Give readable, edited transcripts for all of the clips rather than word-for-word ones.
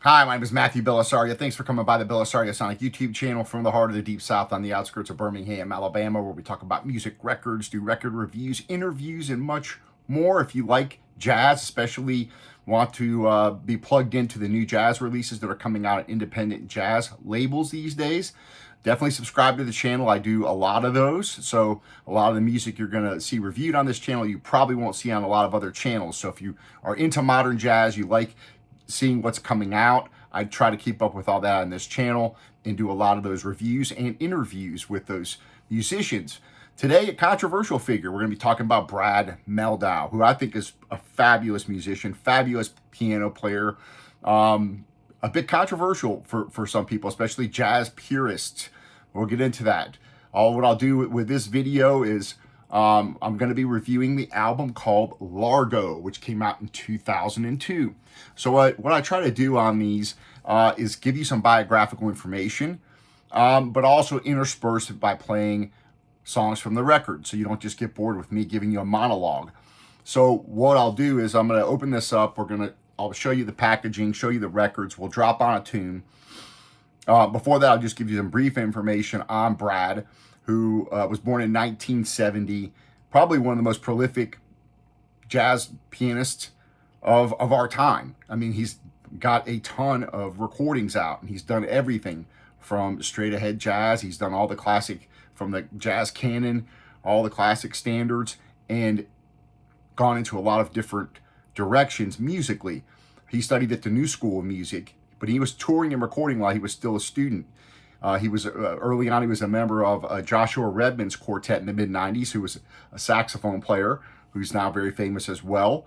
Hi, my name is Matthew Bellisario. Thanks for coming by the BellisarioSonic YouTube channel from the heart of the Deep South on the outskirts of Birmingham, Alabama, where we talk about music, records, do record reviews, interviews, and much more. If you like jazz, especially want to be plugged into the new jazz releases that are coming out at independent jazz labels these days, definitely subscribe to the channel. I do a lot of those. So a lot of the music you're going to see reviewed on this channel, you probably won't see on a lot of other channels. So if you are into modern jazz, you like seeing what's coming out, I try to keep up with all that on this channel and do a lot of those reviews and interviews with those musicians. Today, a controversial figure. We're going to be talking about Brad Mehldau, who I think is a fabulous musician, fabulous piano player. A bit controversial for some people, especially jazz purists. We'll get into that. What I'll do with this video is I'm going to be reviewing the album called Largo, which came out in 2002. So what I try to do on these is give you some biographical information, but also intersperse it by playing songs from the record, so you don't just get bored with me giving you a monologue. So what I'll do is I'm going to open this up. I'll show you the packaging, show you the records. We'll drop on a tune. Before that, I'll just give you some brief information on Brad, who was born in 1970, probably one of the most prolific jazz pianists of our time. I mean, he's got a ton of recordings out, and he's done everything from straight ahead jazz. He's done all the classic, from the jazz canon, all the classic standards, and gone into a lot of different directions musically. He studied at the New School of Music, but he was touring and recording while he was still a student. He was early on, he was a member of Joshua Redman's quartet in the mid-90s, who was a saxophone player, who's now very famous as well.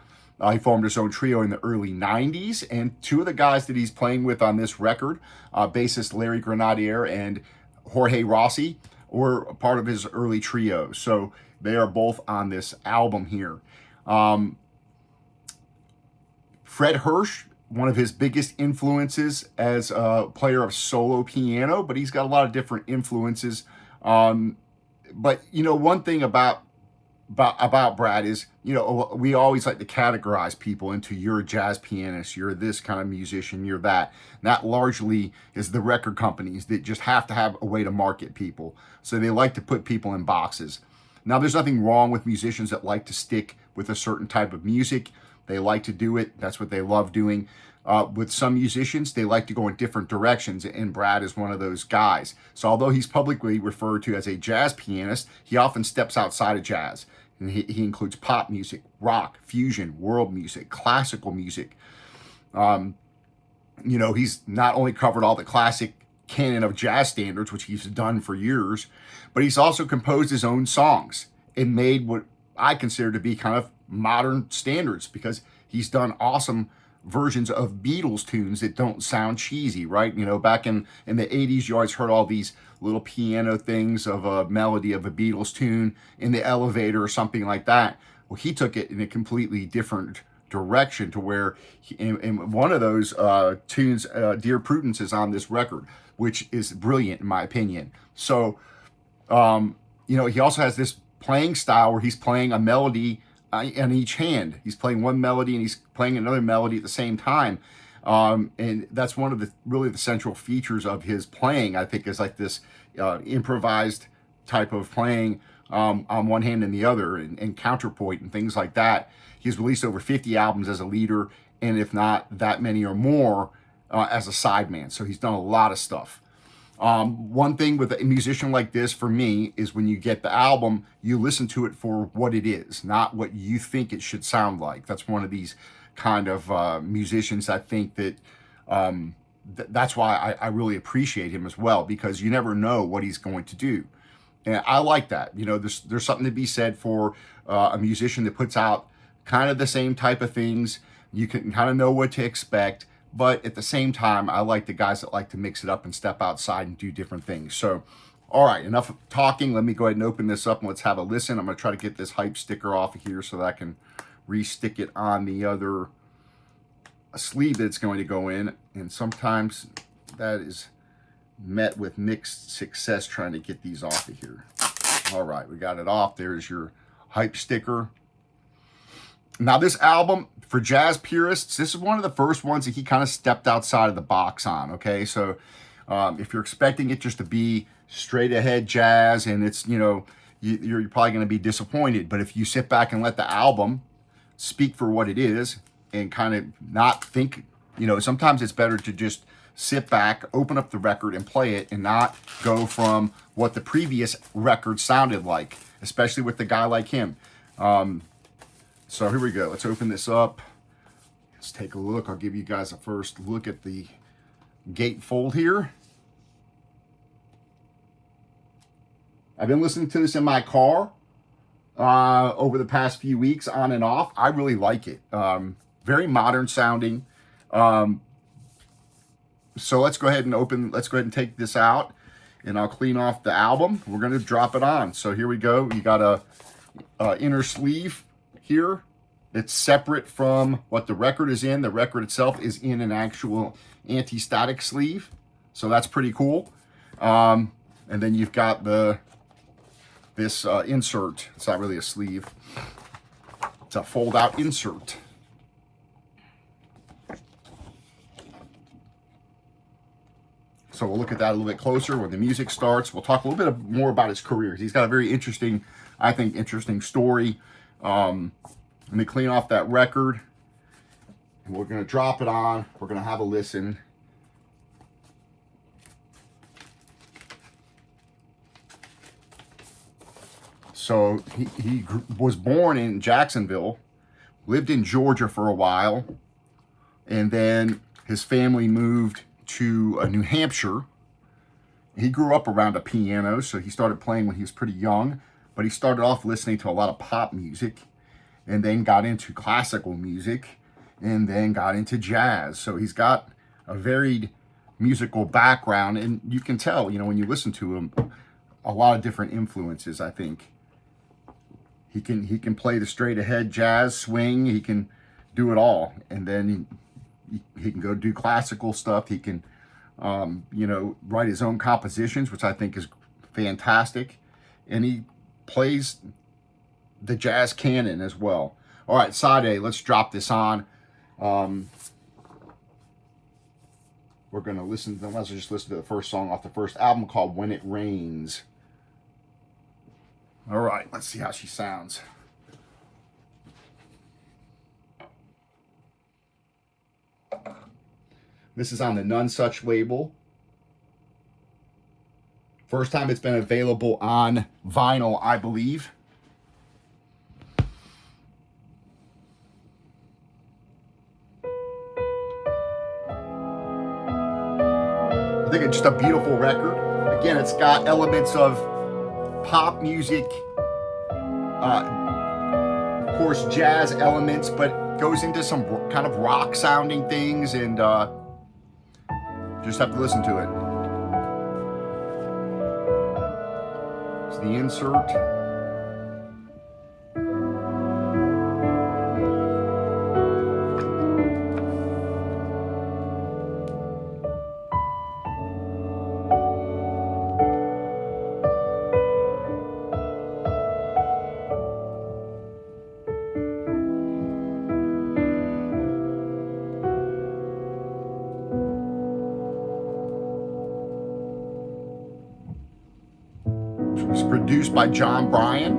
He formed his own trio in the early 90s, and two of the guys that he's playing with on this record, bassist Larry Grenadier and Jorge Rossi, were part of his early trio. So they are both on this album here. Fred Hirsch, one of his biggest influences as a player of solo piano, but he's got a lot of different influences. But you know, one thing about Brad is, you know, we always like to categorize people into you're a jazz pianist, you're this kind of musician, you're that. And that largely is the record companies that just have to have a way to market people. So they like to put people in boxes. Now, there's nothing wrong with musicians that like to stick with a certain type of music. They like to do it. That's what they love doing. With some musicians, they like to go in different directions, and Brad is one of those guys. So although he's publicly referred to as a jazz pianist, he often steps outside of jazz. And he includes pop music, rock, fusion, world music, classical music. You know, he's not only covered all the classic canon of jazz standards, which he's done for years, but he's also composed his own songs and made what I consider to be kind of modern standards, because he's done awesome versions of Beatles tunes that don't sound cheesy, right? You know, back in the 80s, you always heard all these little piano things of a melody of a Beatles tune in the elevator or something like that. Well, he took it in a completely different direction, to where in one of those tunes, Dear Prudence, is on this record, which is brilliant in my opinion. So, you know, he also has this playing style where he's playing a melody on each hand. He's playing one melody and he's playing another melody at the same time. And that's one of the really the central features of his playing, I think, is like this improvised type of playing on one hand and the other, and counterpoint and things like that. He's released over 50 albums as a leader, and if not that many or more as a sideman. So he's done a lot of stuff. One thing with a musician like this, for me, is when you get the album, you listen to it for what it is, not what you think it should sound like. That's one of these kind of musicians, I think, that that's why I really appreciate him as well, because you never know what he's going to do. And I like that. You know, there's something to be said for a musician that puts out kind of the same type of things. You can kind of know what to expect. But at the same time, I like the guys that like to mix it up and step outside and do different things. So, all right, enough talking. Let me go ahead and open this up and let's have a listen. I'm going to try to get this hype sticker off of here so that I can re-stick it on the other sleeve that it's going to go in. And sometimes that is met with mixed success trying to get these off of here. All right, we got it off. There's your hype sticker. Now this album, for jazz purists, this is one of the first ones that he kind of stepped outside of the box on, okay? So if you're expecting it just to be straight ahead jazz, and it's, you know, you're probably going to be disappointed. But if you sit back and let the album speak for what it is and kind of not think, you know, sometimes it's better to just sit back, open up the record and play it, and not go from what the previous record sounded like, especially with a guy like him. So here we go. Let's open this up. Let's take a look. I'll give you guys a first look at the gatefold here. I've been listening to this in my car over the past few weeks, on and off. I really like it. Very modern sounding. So let's go ahead and take this out, and I'll clean off the album. We're going to drop it on. So here we go. You got a inner sleeve here. It's separate from what the record is in. The record itself is in an actual anti-static sleeve. So that's pretty cool. And then you've got this insert. It's not really a sleeve. It's a fold-out insert. So we'll look at that a little bit closer when the music starts. We'll talk a little bit more about his career. He's got a very interesting, I think, interesting story. Let me clean off that record, and we're going to drop it on. We're going to have a listen. So he was born in Jacksonville, lived in Georgia for a while, and then his family moved to New Hampshire. He grew up around a piano, so he started playing when he was pretty young, but he started off listening to a lot of pop music, and then got into classical music, and then got into jazz. So he's got a varied musical background, and you can tell, you know, when you listen to him, a lot of different influences, I think. He can play the straight ahead jazz, swing, he can do it all. And then he can go do classical stuff. He can, you know, write his own compositions, which I think is fantastic. And he plays the jazz canon as well. All right, side A, let's drop this on. We're going to let's just listen to the first song off the first album, called When It Rains. All right, let's see how she sounds. This is on the None Such label. First time it's been available on vinyl, I believe. I think it's just a beautiful record. Again, it's got elements of pop music, of course, jazz elements, but goes into some kind of rock sounding things, and just have to listen to it. It's the insert. It was produced by John Bryan.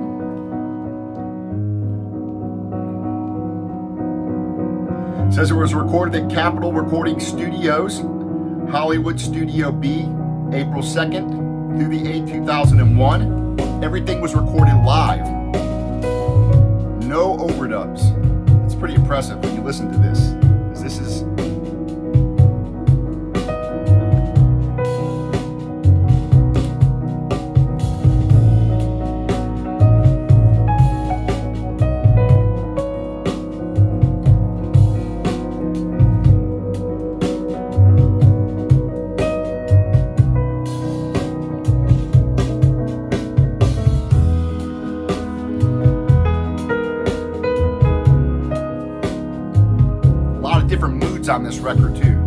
It says it was recorded at Capitol Recording Studios, Hollywood Studio B, April 2nd through the 8th, 2001. Everything was recorded live. No overdubs. It's pretty impressive when you listen to this. This is different moods on this record too.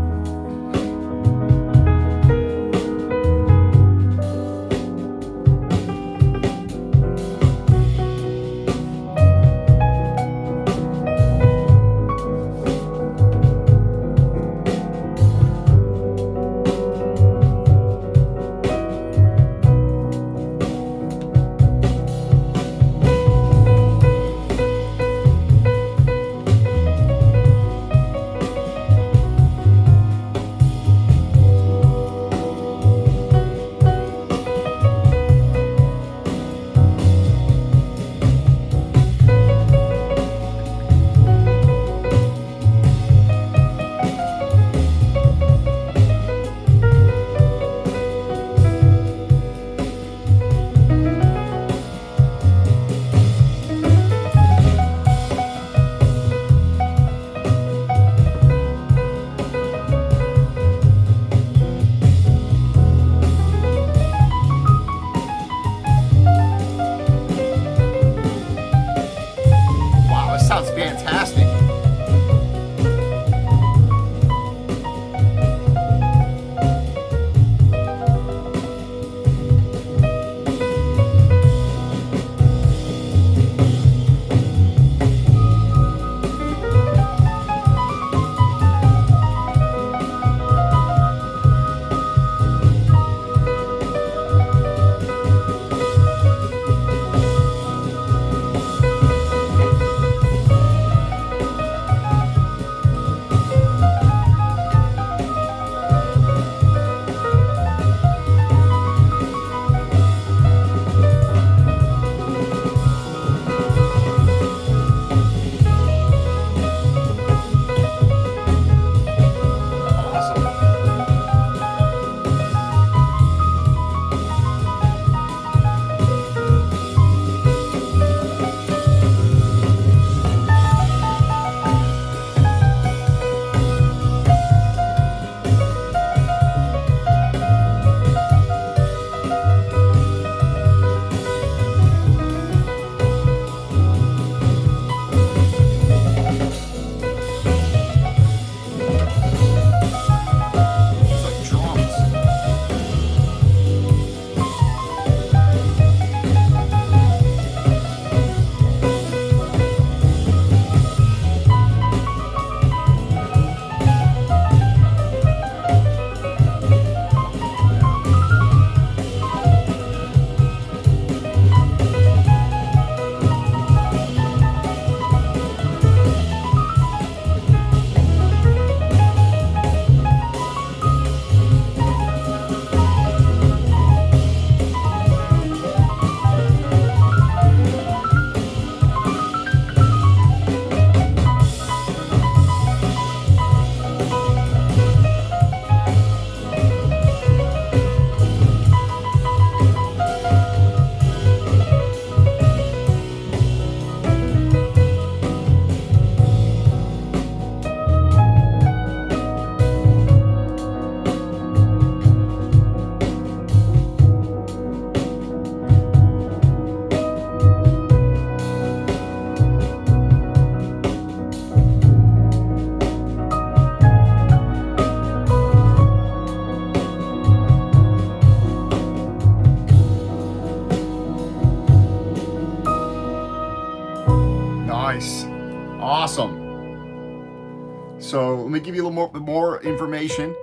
So let me give you a little more information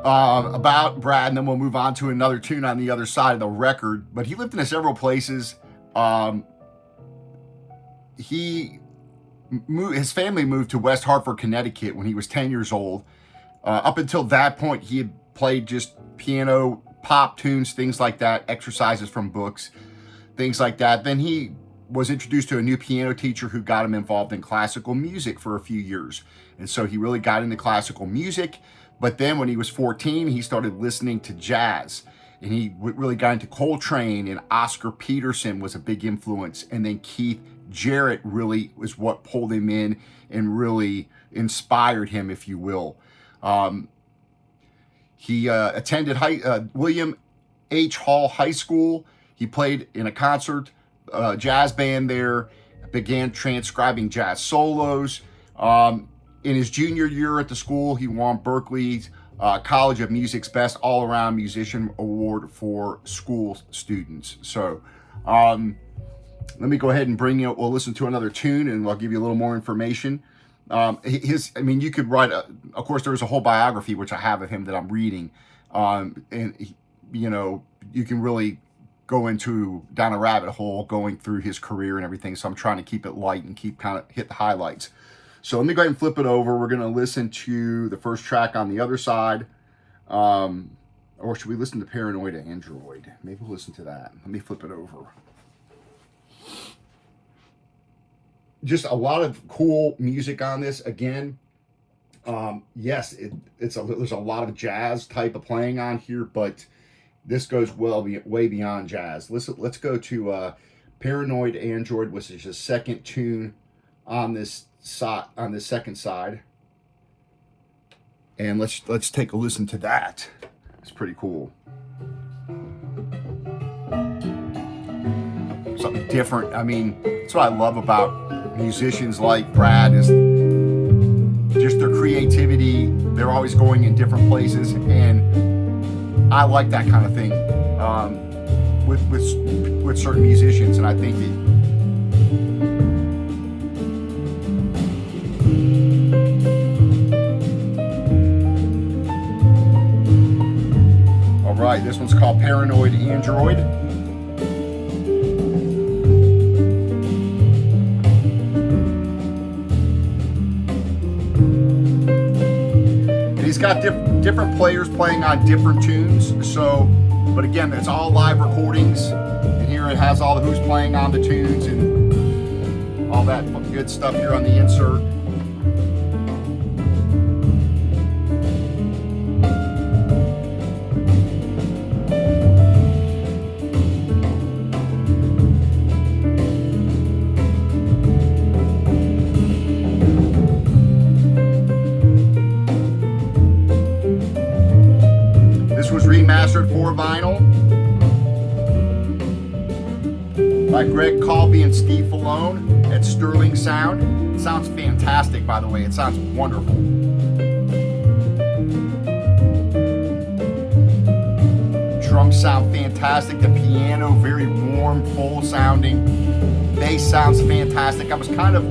about Brad, and then we'll move on to another tune on the other side of the record. But he lived in several places. His family moved to West Hartford, Connecticut when he was 10 years old. Up until that point, he had played just piano, pop tunes, things like that, exercises from books, things like that. Then he was introduced to a new piano teacher who got him involved in classical music for a few years. And so he really got into classical music. But then when he was 14, he started listening to jazz. And he really got into Coltrane, and Oscar Peterson was a big influence. And then Keith Jarrett really was what pulled him in and really inspired him, if you will. He attended William H. Hall High School. He played in a concert jazz band there, began transcribing jazz solos. In his junior year at the school, he won Berklee's College of Music's Best All-Around Musician Award for school students. So let me go ahead and we'll listen to another tune, and I'll give you a little more information. You could write, of course, there's a whole biography, which I have of him that I'm reading. You can really go down a rabbit hole going through his career and everything. So I'm trying to keep it light and hit the highlights. So let me go ahead and flip it over. We're going to listen to the first track on the other side. Or should we listen to Paranoid Android? Maybe we'll listen to that. Let me flip it over. Just a lot of cool music on this. Again, yes, there's a lot of jazz type of playing on here, but this goes way beyond jazz. Let's go to Paranoid Android, which is the second tune on this second side, and let's take a listen to that. It's pretty cool. Something different. I mean, that's what I love about musicians like Brad, is just their creativity. They're always going in different places, and I like that kind of thing with certain musicians, and I think that right, this one's called Paranoid Android. And he's got different players playing on different tunes. But again, it's all live recordings. And here it has all the who's playing on the tunes and all that good stuff here on the insert. Remastered for vinyl by Calbi and Steve Fallone at Sterling Sound. It sounds fantastic, by the way. It sounds wonderful. Drums sound fantastic. The piano, very warm, full sounding. Bass sounds fantastic. I was kind of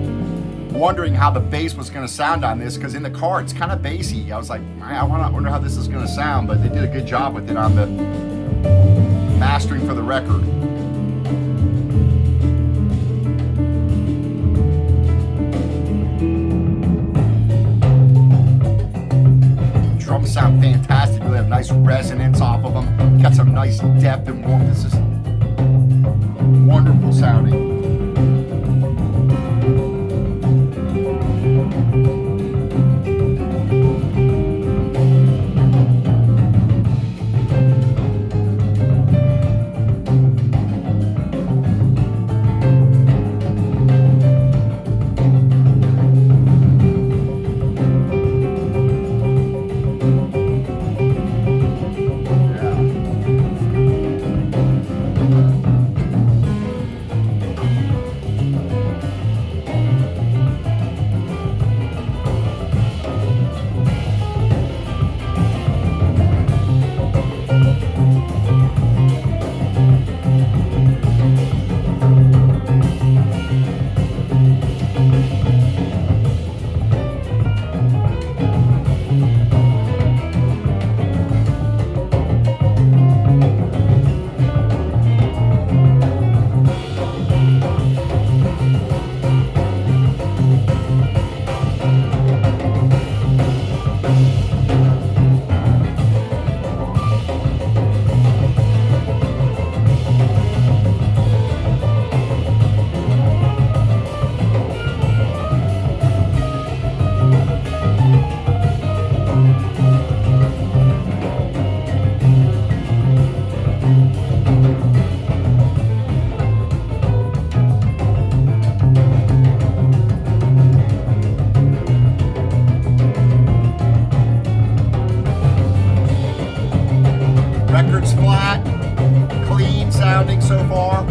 wondering how the bass was going to sound on this, because in the car it's kind of bassy. I was like, I wonder how this is going to sound, but they did a good job with it on the mastering for the record. Drums sound fantastic. Really have nice resonance off of them. Got some nice depth and warmth. This is wonderful sounding. notes flat, clean sounding so far.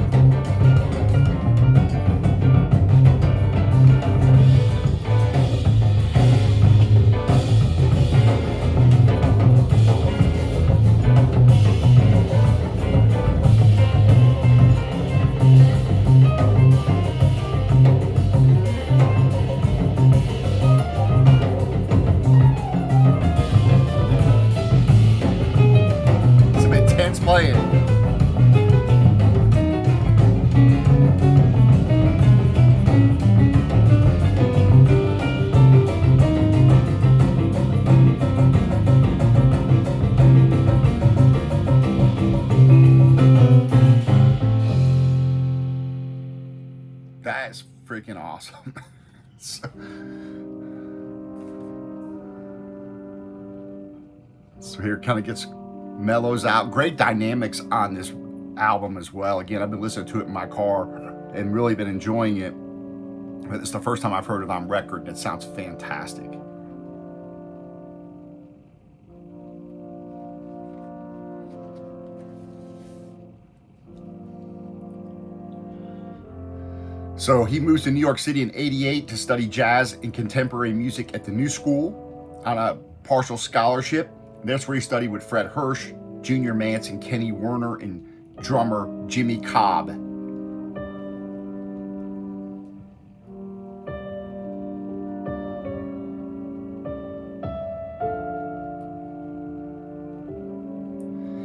Some intense playing. That is freaking awesome. So here it kind of gets mellows out. Great dynamics on this album as well. Again, I've been listening to it in my car and really been enjoying it. But it's the first time I've heard it on record, and it sounds fantastic. So he moves to New York City in '88 to study jazz and contemporary music at the New School on a partial scholarship. That's where he studied with Fred Hirsch, Junior Mance, and Kenny Werner, and drummer Jimmy Cobb.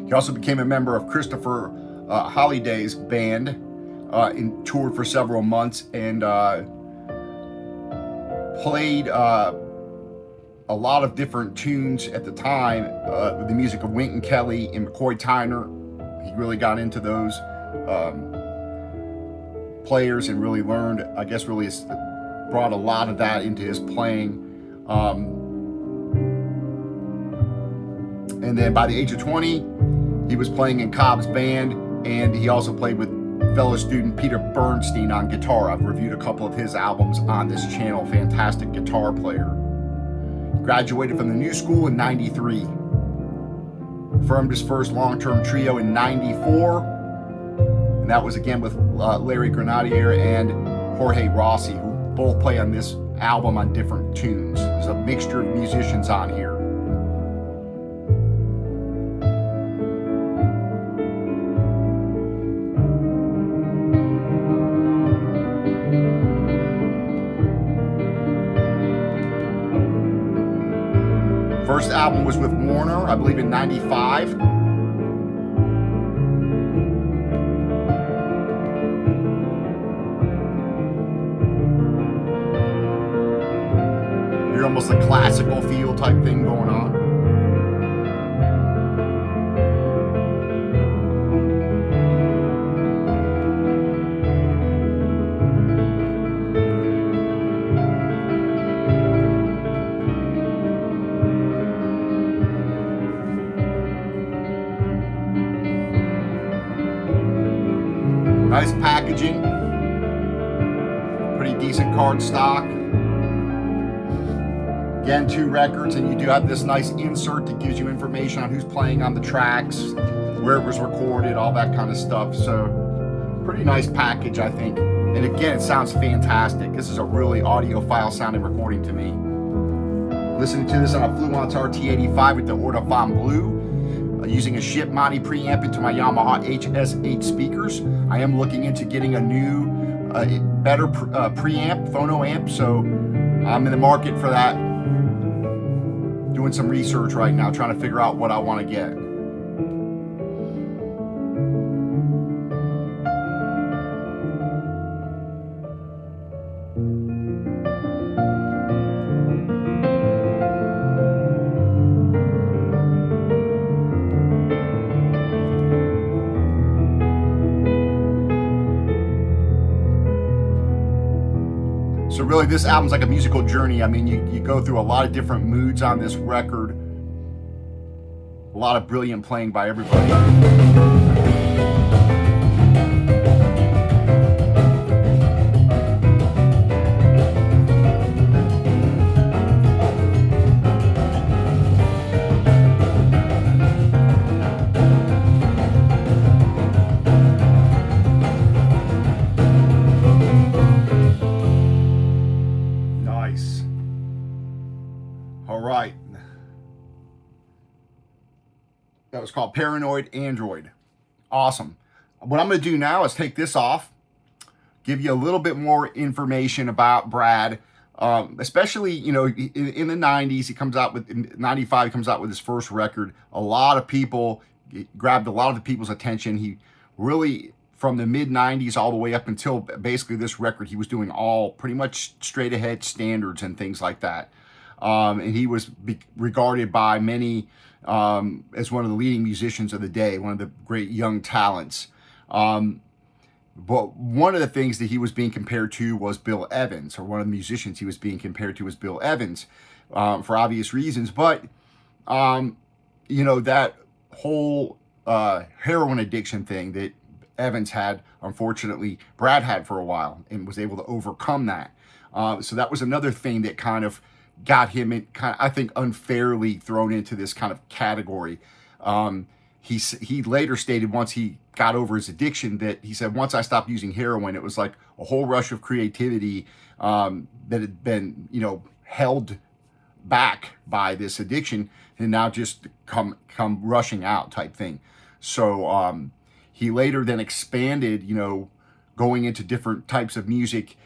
He also became a member of Christopher Holliday's band and toured for several months and played a lot of different tunes at the time with the music of Wynton Kelly and McCoy Tyner. He really got into those players and really learned, I guess, really brought a lot of that into his playing. And then by the age of 20, he was playing in Cobb's band, and he also played with fellow student Peter Bernstein on guitar. I've reviewed a couple of his albums on this channel. Fantastic guitar player. Graduated from the New School in '93. Formed his first long-term trio in '94. And that was again with Larry Grenadier and Jorge Rossi, who both play on this album on different tunes. There's a mixture of musicians on here. First album was with Warner, I believe in '95. You're almost a classical feel type thing going on. Nice packaging, pretty decent card stock. Again, 2 records, and you do have this nice insert that gives you information on who's playing on the tracks, where it was recorded, all that kind of stuff. So, pretty nice package, I think. And again, it sounds fantastic. This is a really audiophile sounding recording to me. Listening to this on a Fluence RT85 with the Ortofon Blue. Using a Ship Monty preamp into my Yamaha HS8 speakers. I am looking into getting a new, better preamp, phono amp, so I'm in the market for that. Doing some research right now, trying to figure out what I want to get. So really, this album's like a musical journey. I mean, you go through a lot of different moods on this record. A lot of brilliant playing by everybody. That was called Paranoid Android. Awesome. What I'm going to do now is take this off, give you a little bit more information about Brad, especially, you know, in the 90s, he comes out with, in 95, he comes out with his first record. A lot of people, grabbed a lot of the people's attention. He really, from the mid 90s all the way up until basically this record, he was doing all pretty much straight ahead standards and things like that. And he was regarded by many as one of the leading musicians of the day, one of the great young talents. But one of the things that he was being compared to was Bill Evans, or one of the musicians he was being compared to was Bill Evans, for obvious reasons. But, you know, that whole heroin addiction thing that Evans had, unfortunately, Brad had for a while and was able to overcome that. So that was another thing that kind of got him, in, I think, unfairly thrown into this kind of category. He later stated, once he got over his addiction, that he said, once I stopped using heroin, it was like a whole rush of creativity that had been, you know, held back by this addiction, and now just come rushing out type thing. So he later then expanded, you know, going into different types of music.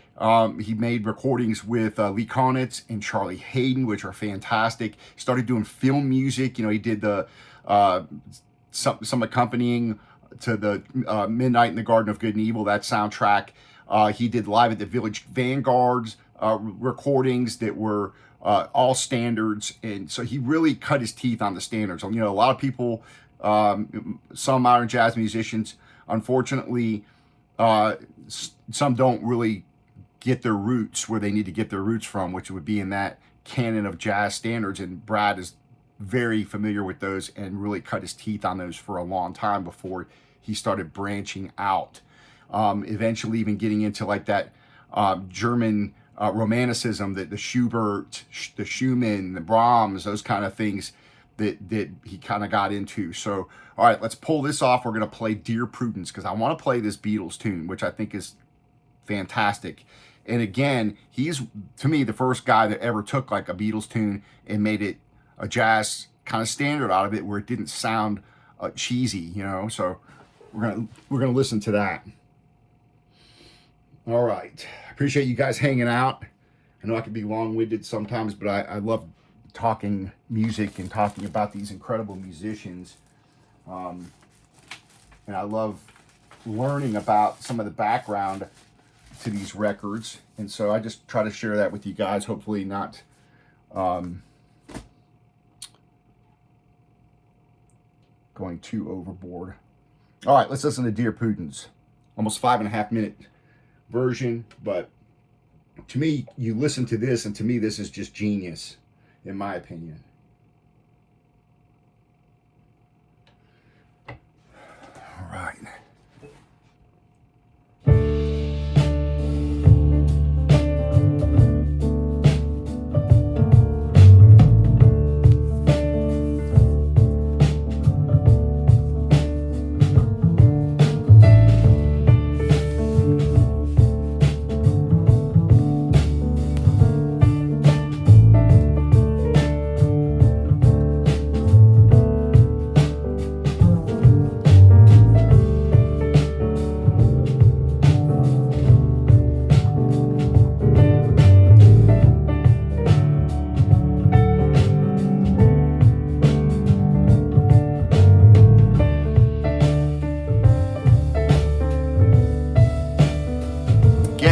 He made recordings with Lee Konitz and Charlie Hayden, which are fantastic. Started doing film music. You know, he did the some accompanying to the Midnight in the Garden of Good and Evil, that soundtrack. He did Live at the Village Vanguard's recordings that were all standards, and so he really cut his teeth on the standards. You know, a lot of people, some modern jazz musicians, unfortunately, some don't really get their roots where they need to get their roots from, which would be in that canon of jazz standards. And Brad is very familiar with those and really cut his teeth on those for a long time before he started branching out. Eventually even getting into like that German romanticism, that the Schubert, the Schumann, the Brahms, those kind of things that he kind of got into. So, all right, let's pull this off. We're going to play Dear Prudence, because I want to play this Beatles tune, which I think is fantastic. And again, he's, to me, the first guy that ever took like a Beatles tune and made it a jazz kind of standard out of it, where it didn't sound cheesy, you know. So we're gonna listen to that. All right, appreciate you guys hanging out. I know I can be long-winded sometimes, but I love talking music and talking about these incredible musicians, and I love learning about some of the background to these records, and so I just try to share that with you guys, hopefully not going too overboard. All right, let's listen to Dear Prudence. Almost 5.5 minute version, but to me, you listen to this, and to me, this is just genius, in my opinion. All right.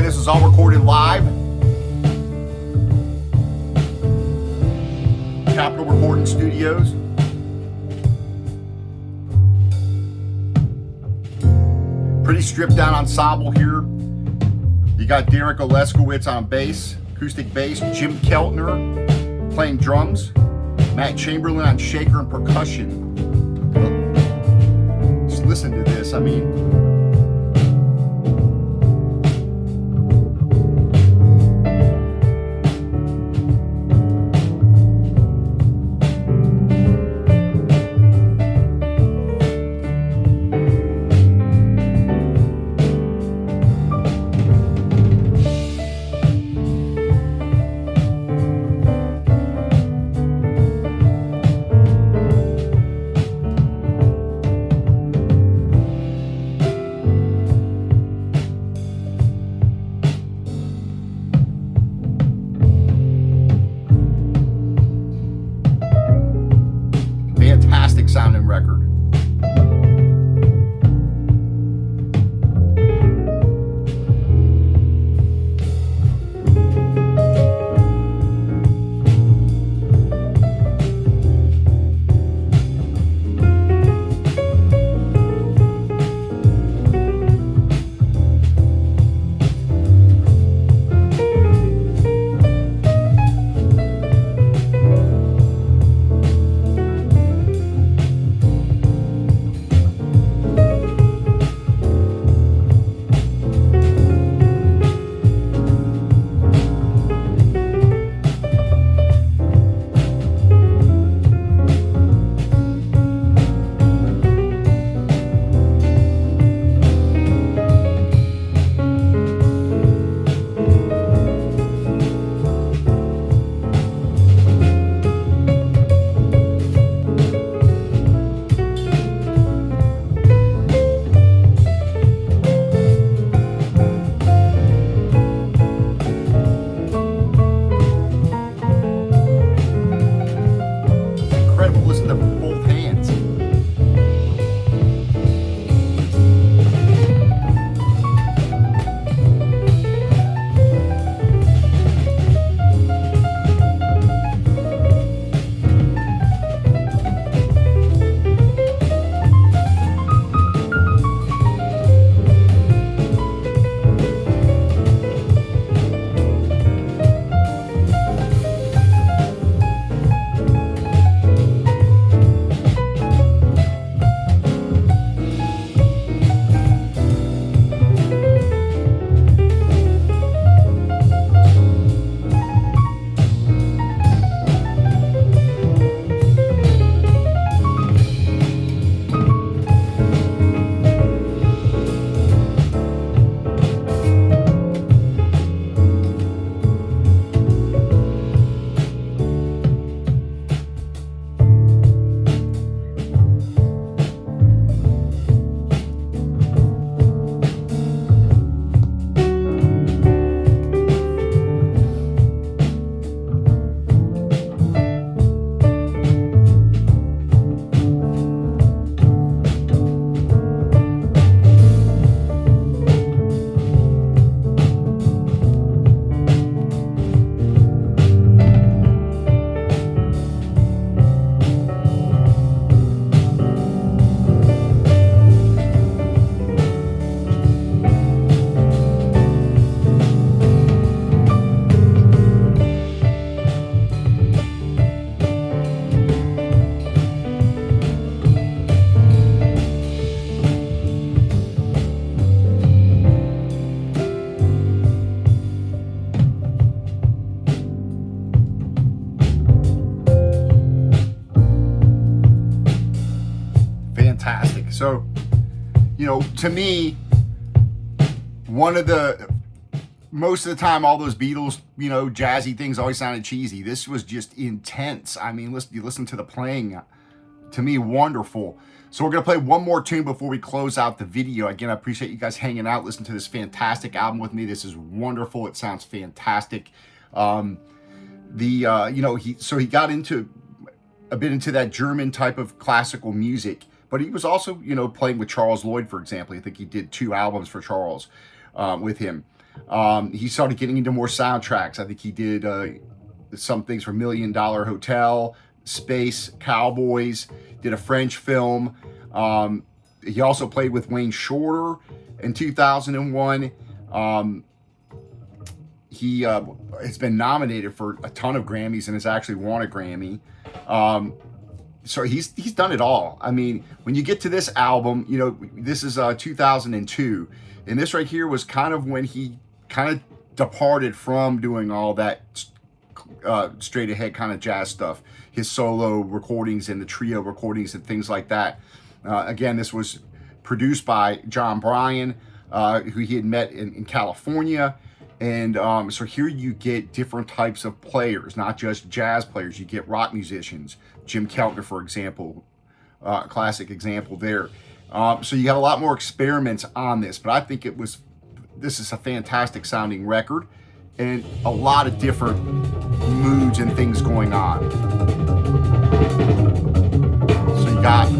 Is all recorded live. Capitol Recording Studios. Pretty stripped down ensemble here. You got Derek Oleskowitz on bass, acoustic bass, Jim Keltner playing drums, Matt Chamberlain on shaker and percussion. Just listen to this, I mean, sounding record. Fantastic. So, you know, to me, most of the time, all those Beatles, you know, jazzy things always sounded cheesy. This was just intense. I mean, you listen to the playing, to me, wonderful. So we're going to play one more tune before we close out the video. Again, I appreciate you guys hanging out, listening to this fantastic album with me. This is wonderful. It sounds fantastic. You know, he got into a bit into that German type of classical music, but he was also, you know, playing with Charles Lloyd, for example. I think he did 2 albums for Charles with him. He started getting into more soundtracks. I think he did some things for $1 Million Hotel, Space, Cowboys, did a French film. He also played with Wayne Shorter in 2001. He has been nominated for a ton of Grammys and has actually won a Grammy. So he's done it all. I mean, when you get to this album, you know, this is 2002, and this right here was kind of when he kind of departed from doing all that straight ahead kind of jazz stuff, his solo recordings and the trio recordings and things like that. Again, this was produced by John Bryan, who he had met in California. And so here you get different types of players, not just jazz players. You get rock musicians, Jim Keltner, for example, classic example there. So you got a lot more experiments on this, but I think this is a fantastic sounding record and a lot of different moods and things going on. So you got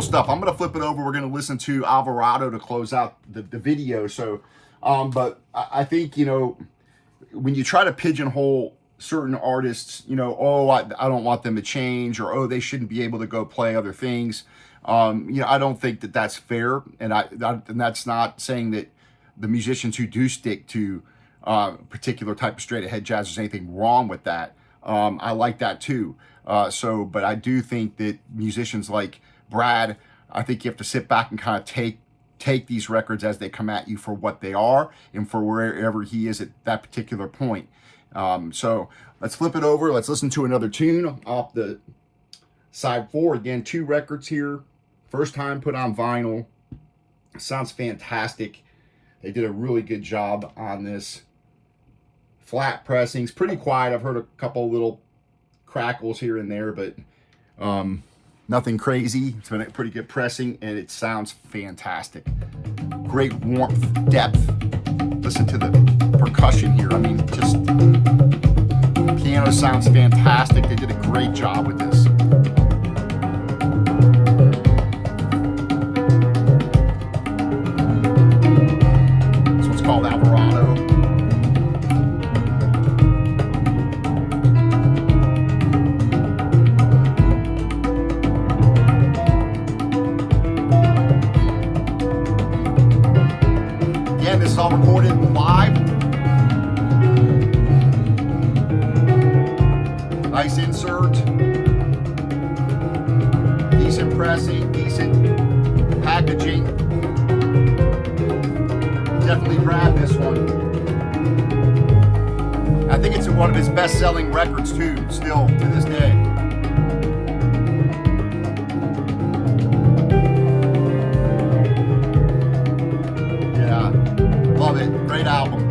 stuff. I'm gonna flip it over. We're gonna listen to Alvarado to close out the video. So, but I think, you know, when you try to pigeonhole certain artists, you know, oh, I don't want them to change, or oh, they shouldn't be able to go play other things. You know, I don't think that that's fair, and and that's not saying that the musicians who do stick to particular type of straight ahead jazz, there's anything wrong with that. I like that too. But I do think that musicians like Brad, I think you have to sit back and kind of take these records as they come at you for what they are and for wherever he is at that particular point. So let's flip it over. Let's listen to another tune off the side 4. Again, 2 records here. First time put on vinyl. Sounds fantastic. They did a really good job on this. Flat pressings, pretty quiet. I've heard a couple little crackles here and there, but nothing crazy. It's been a pretty good pressing, and it sounds fantastic. Great warmth, depth. Listen to the percussion here. I mean, just piano sounds fantastic. They did a great job with this. This one's called Alvarado. Again, this is all recorded live. Nice insert. Decent pressing, decent packaging. Definitely grab this one. I think it's one of his best-selling records too, still to this day. Love it. Great album.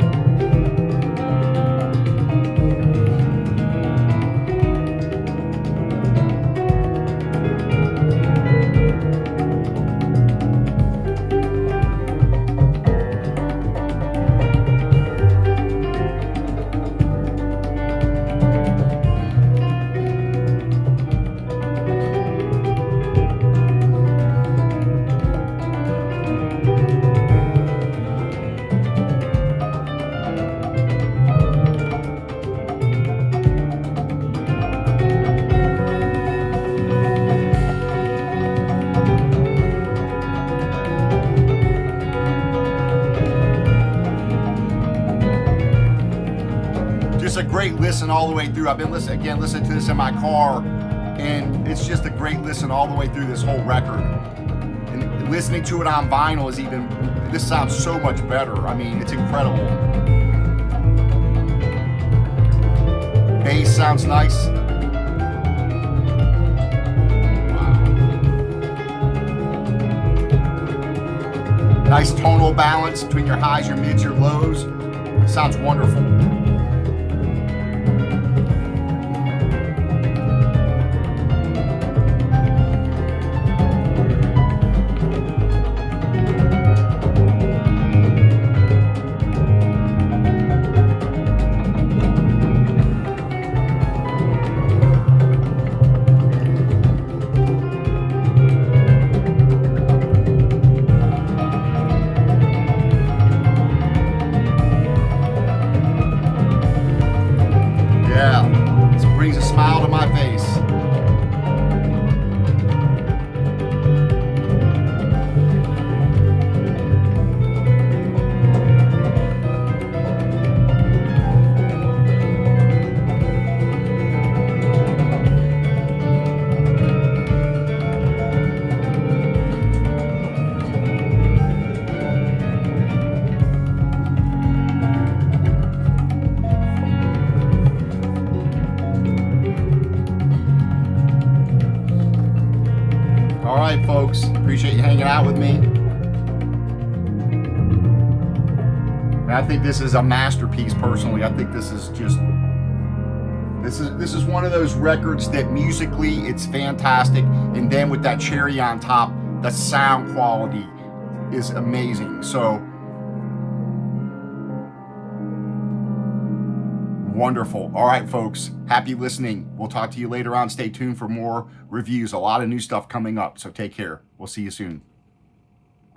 A great listen all the way through. I've been listening to this in my car, and it's just a great listen all the way through this whole record. And listening to it on vinyl is even, this sounds so much better. I mean, it's incredible. Bass sounds nice. Wow. Nice tonal balance between your highs, your mids, your lows. Sounds wonderful. Brings a smile to my face. All right, folks, appreciate you hanging out with me. And I think this is a masterpiece personally. I think this is just, this is one of those records that musically it's fantastic, and then with that cherry on top, the sound quality is amazing. So Wonderful. All right, folks. Happy listening. We'll talk to you later on. Stay tuned for more reviews. A lot of new stuff coming up. So take care. We'll see you soon.